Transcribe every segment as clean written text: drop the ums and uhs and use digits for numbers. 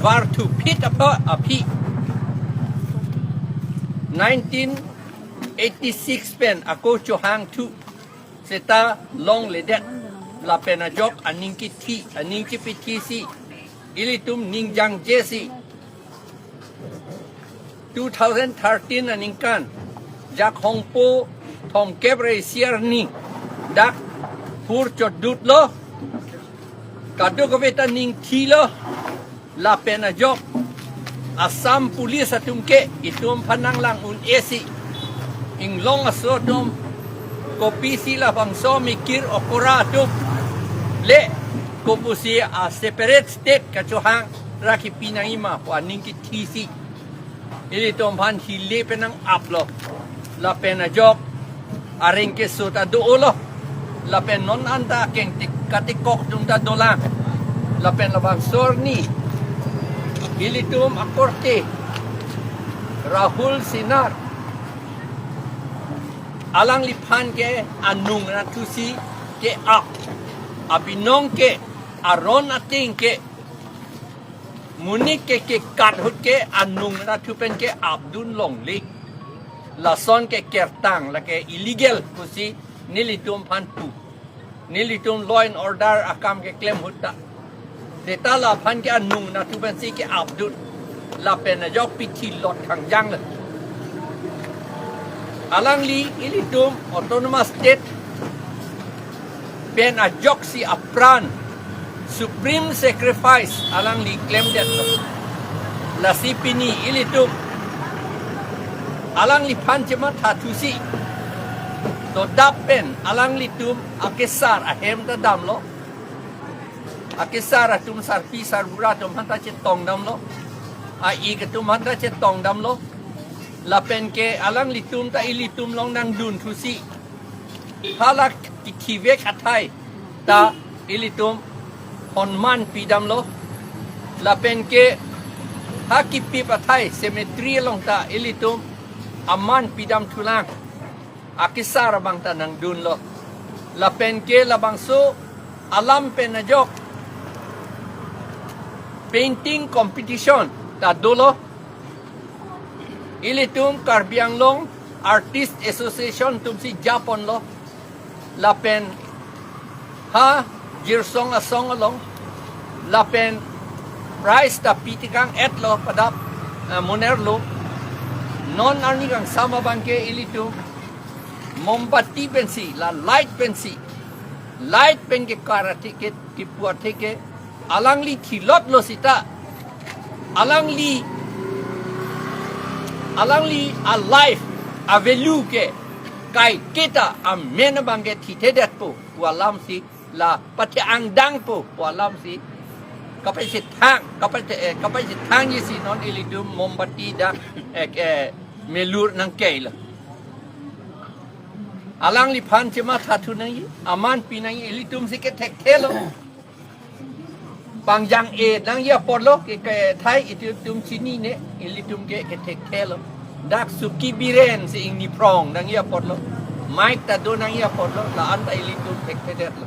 war to pit api 1986 pen ako johang tu seta long ledet la pena jok aning ki piti si ilitum ningjang jesi 2013 aning kan jak hongpo thom kebre siar ni dak pur chodut lo kadu ko beta ning thi lo la pena jok asam pulis atumke itum panang lang un esi ing long asodom kopi sila bangso mikir okora tum le kopusi a separate state kachohang raki pinangima wa ningki tisi ili tom pan hile penang aplo la pena jok arengke sota doolo la pen non anda keng katikok tum da dolang la pen la bangsor ni ili tum akorte Rahul Singnar alang lipan ke anung na tusi ke ap abinong ke aron ating ke munik ke kat hut ke anung na tupen ke abdun long lik lason ke kertang la ke illegal kusi nilitum pan pu nilitum law and order akam ke claim hutta deta la pan ke anung na tupen si ke abdun la pen na jok piti lot khang jang le alang li ilitum autonomous state pen a jok si apran supreme sacrifice alang li claim that la si pini ilitum alang li panchama thatusi to dapen alang li tum akesar ahem ta dam lo akesar tum sarpi sarbura tum hanta che tong dam lo a i ke tum hanta che tong dam lo la pen ke alang litum ta ilitum long nang dun thusi halak kive khathai ta ilitum honman pidam lo la pen ke hakipi pathai cemetery long ta ilitum aman pidam thulang akisar bang ta nang dun lo la pen ke la bangso alam pen najok painting competition ta dolo ilitum Karbiang Long Artist Association tumsi Japon lo lapen ha jirsong asong along lapen price ta pitikang et lo padap moner lo non arni kang sama bangke ilitum mombati pensi la light pensi light pen ke karate ke tipuat ke alang li thilot lo sita alang li a life a value ke kai kita a mena bangke thitedet po walam si la pati angdang po walam si kapasit hang yi si non ilidum mombati da melur nang kaila alang li phan chema thatu nang yi aman pinang ilidum si ke tek thelo pangjang e nang ya porlo ke thai itum chini ne ilitum ke tek thelo dak suki biren si ingni prong nang ya porlo mic ta do nang ya porlo la anta ilitum tek thedet lo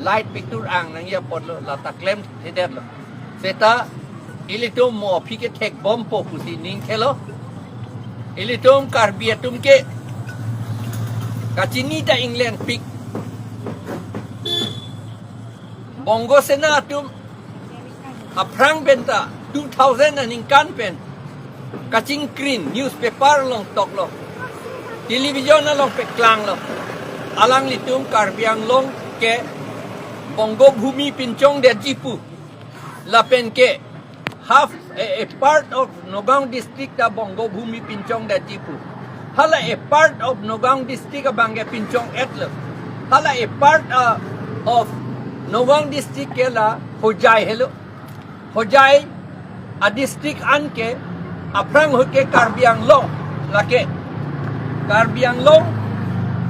light picture ang nang ya porlo la ta klem thedet lo seta ilitum mo phike tek bom po pusi ning thelo ilitum karbiatum ke kachini ta England pick bongo senatum aprang benta 2000 aning kan pen kaching green newspaper long tok lo television long pe klang lo alang litum Karbiang Long ke bongo bhumi pinchong de jipu la pen ke half a part of Nogang district da bongo bhumi pinchong de jipu hala a part of Nogang district bangge pinchong etlo hala a part of Nogang district ke la hojai hello hojai a district an ke aprang hoke Karbiang Long lake Karbiang Long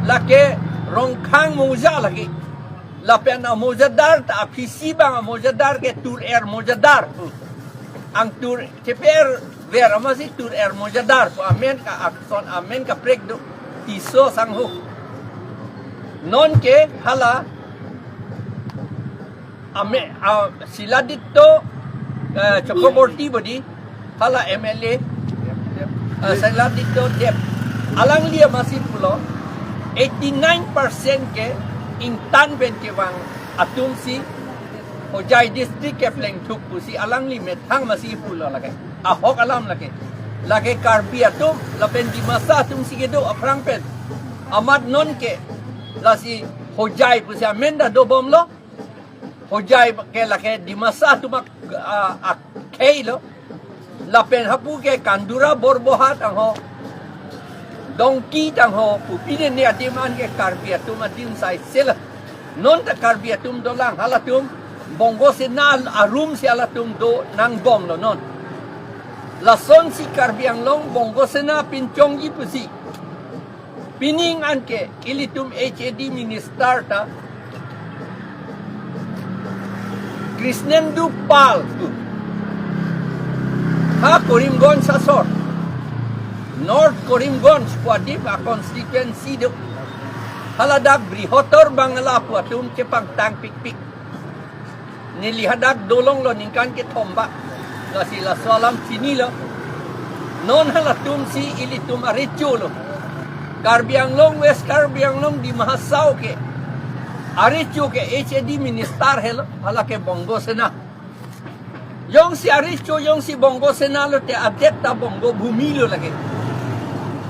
lake rongkhang moja lagi lapen mojadar ta apisi bang mojadar ke tur air mojadar ang tur teper ver amasi tur air mojadar po amen ka akson amen ka prek do tiso sangho non ke hala ame sila dito Chakraborty body hala MLA saya dito dep alang lia masih pulo 89% ke intan ben ke wang atum si Hojai district ke fleng thuk pusi alang li methang masih pulo lagi ahok alam lagi karbi atum lapen di masa atum si gedo aprang pen amat non ke lasi Hojai pusi amenda do bom lo Hojai ke lagi di masa atum kei lo lapen hapu ke kandura borbohat ang ho dongki tang ho pupine ne adiman ke karbi atum adim sai sel non ta karbi atum dolang halatum bongo senal arum si alatum do nang bom lo non la son si karbi ang long bongo sena pincong ipusi pining anke ilitum HAD minister ta Krisnendu Pal tu ha Korimgon Sasor North Korimgon Squadip a constituency do haladak brihotor bangala puatum cepang tang pik nilihadak dolong lo ningkan ke tomba la sila salam sini lo non halatum si ilitum aricho lo Karbiang long West Karbiang long di Mahasau ke aricho ke HAD minister helo halake bongo sena Yung si Aricho, yung si Bongo Senalo te adepta Bongo Bumilo lagi.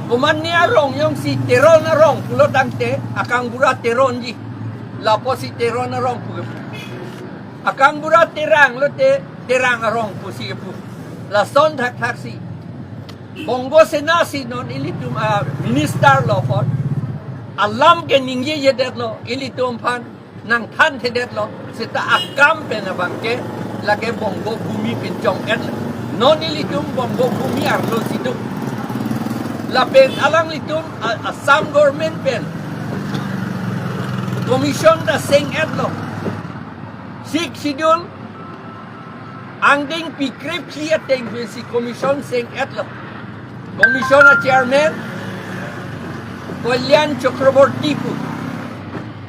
Kuman niya rong, yung si Teron na rong, pulot ang te, akang bura Teron ji. Lapo si Teron na rong po. Akang bura Terang, lo te, Terang na rong po siya po. Lason tak si. Bongo Senasi non, ilitum minister lo po. Alam ke ningye yedet lo, ilitum pan, nang tan tedet lo, sita akam pe na bangke, lagi bongo bumi pencong kan non ilitum bongo bumi arlo situ lapen alang litum Assam government pen commission da sing etlo sik sidul angding pikrip clear teng si commission sing etlo commission a chairman Kolyan Chakraborty pu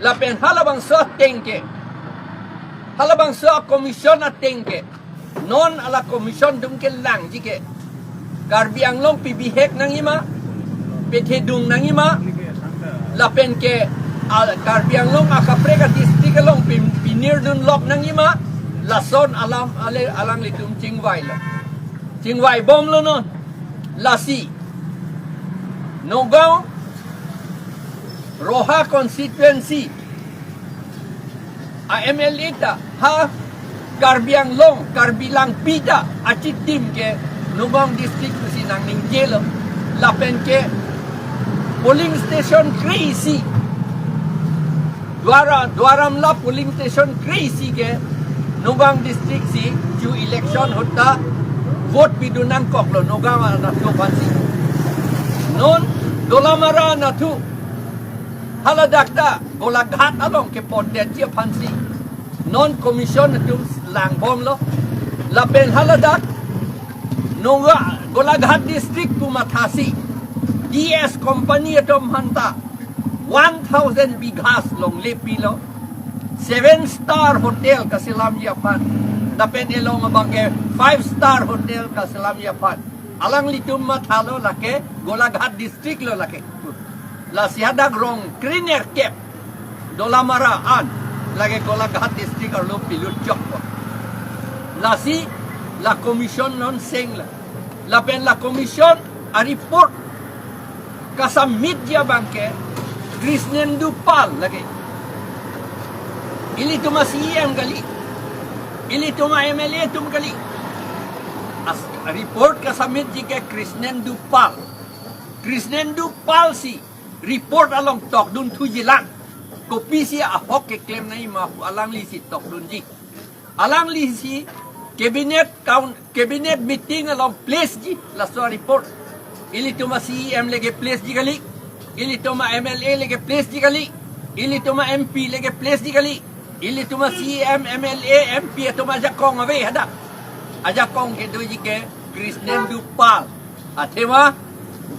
lapen halabang so tengke halabang sa komisyon at tengke non ala komisyon dumke lang jike karbiang long pibihek nang ima petedung nang ima lapen ke karbiang long akapreka district long pinir dun lok nang ima lason alang litum chingwai lo chingwai bom lo non lasi Nogao Roha constituency MLA ta ha Karbiang long Karbilang pita acit tim ke Nubang district sinang ningjelo lapen ke polling station crazy dwaram la polling station crazy ke Nubang district si ju election hotta vote bidunang koklo Nogama na tu pansi non dolamara na tu haladakta golaghat along ke potensia pansi non commission tum lang bom lo lapen haladak nonga golaghat district pumatasi DS company atom hanta 1000 bighas long lepilo 7-star hotel kasilam yapan lapen elong abangke 5-star hotel kasilam yapan alang litum matalo lake golaghat district lo lake la sihadak rong kriner kep dolamara an lagi golaghat district lo pilut jok la si la commission non seng la pen la commission a report kasamit dia bangke Krisnendu Pal lagi ili tu masih yang kali ili tu ma MLA tum kali as report kasamit jika Krisnendu Pal si report along tok dun tu jilang kopi si ahok ke claim nai ma alang li si tok dun ji alang li si cabinet meeting along place ji la so report ili tu ma CM lege place ji kali ili tu ma MLA lege place ji kali ili tu ma MP lege place ji kali ili tu ma CM MLA MP tu ma jakong ave hada ajakong ke do ji ke Krisnendu Pal atema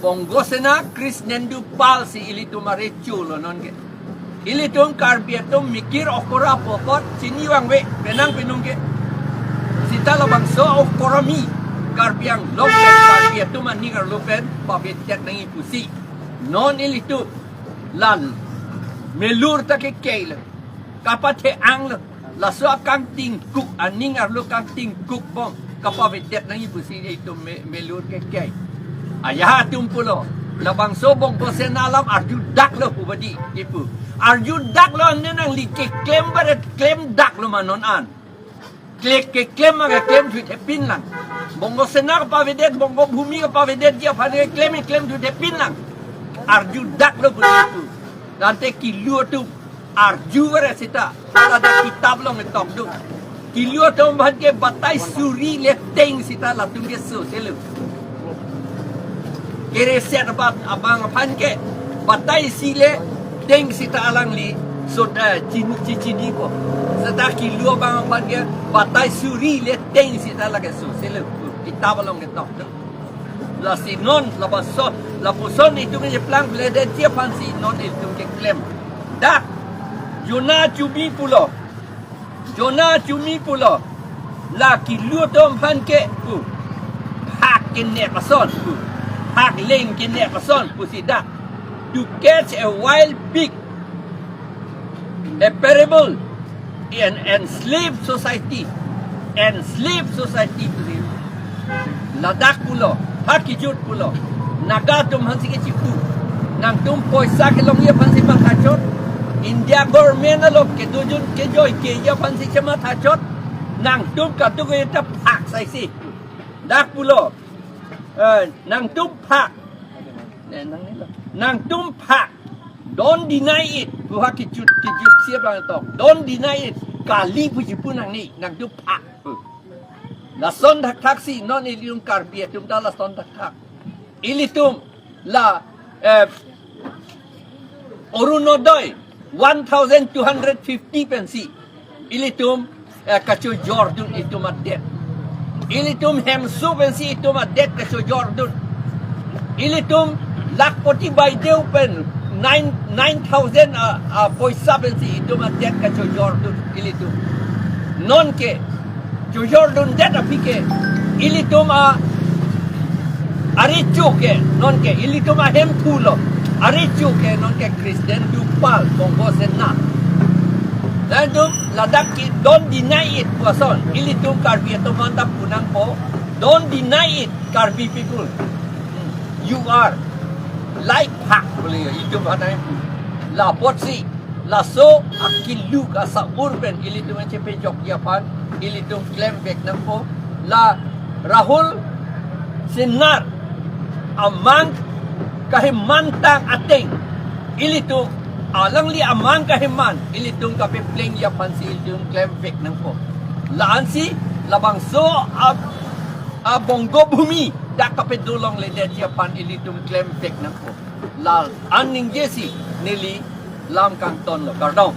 Bongo sena Krisnendu Pal si ili tu ma rechu lo non ke ili tu karbiatum mikir okora popot sini wang we penang penung ke si kita la bangso o korami karbiang longpen karbia tu man ningar lopen pabetet nangi pusi non ilitu lan melur ta ke keil kapate ang la so kang ting kuk aningar lo kang ting kuk bom kapabetet nangi pusi itu melur ke keil ayah tumpulo la bangso bong bosen alam arju dak lo pubadi ipu arju dak lo nenang li ke klem baret klem dak lo manon an klik ke klem aga klem tu te pin lang bongo senar pa vedet bongo bumi pa vedet dia pa de klem tu te pin lang arju dak lo begitu nanti kilu tu arju re sita ada kitab lo ngetok tu kilu tu mbah ke batai suri le teng sita la tu ke so selu kere set bat abang aphan ke batai sile teng sita alang li so cini ko seta kilu abang aphan ke batai suri le teng sita la ke so selu kitab lo ngetok tu la sinon la baso la puson itu ke plan blede dia pansi non itu ke claim dak jona cumi pulo la kilu tom han ke hak kene pason hak leng kene pason pusida to catch a wild pig a parable in enslaved society ladak pulo hakijut pulo naga tum hansi ke cipu nang tum poisa ke long ye pansi ma thachot India government lo ke dujun ke joy ke ya pansi chama thachot nang tum ka tu ke ta phak sai si dak pulo nang tum phak nang tum phak don't deny it bu hakijut sia bang tok don't deny it kali pu cipu nang ni nang tum phak la son thak si non ilium karbia tum da la son thak ilitum la orunodoi 1250 pensi ilitum kacho Jordan itu madet ilitum hemsu pensi itu madet kacho Jordan ilitum lakpoti by deu pen 9000 poisa pensi itu madet kacho Jordan ilitum non ke Jordan det apike ilitum arichu ke non ke ilitum hempulo arichu ke non ke Kristen dupal bongo senna dan tu ladak ki don't deny it puason ilitum karbi to mantap punang po don't deny it karbi people you are like hak boleh itu mana la potsi la so akilu ka sa urban ilitum cepe jok yapan ilitum claim back nampo la Rahul Singnar amang kahimantang ating ilitum alang li amang kahiman ilitum kape pleng yapan si ilitum claim back nampo la ansi labang so bongo bumi dak kape dulong le det yapan ilitum claim back nampo la aning jesi nili lam kang ton lo kardong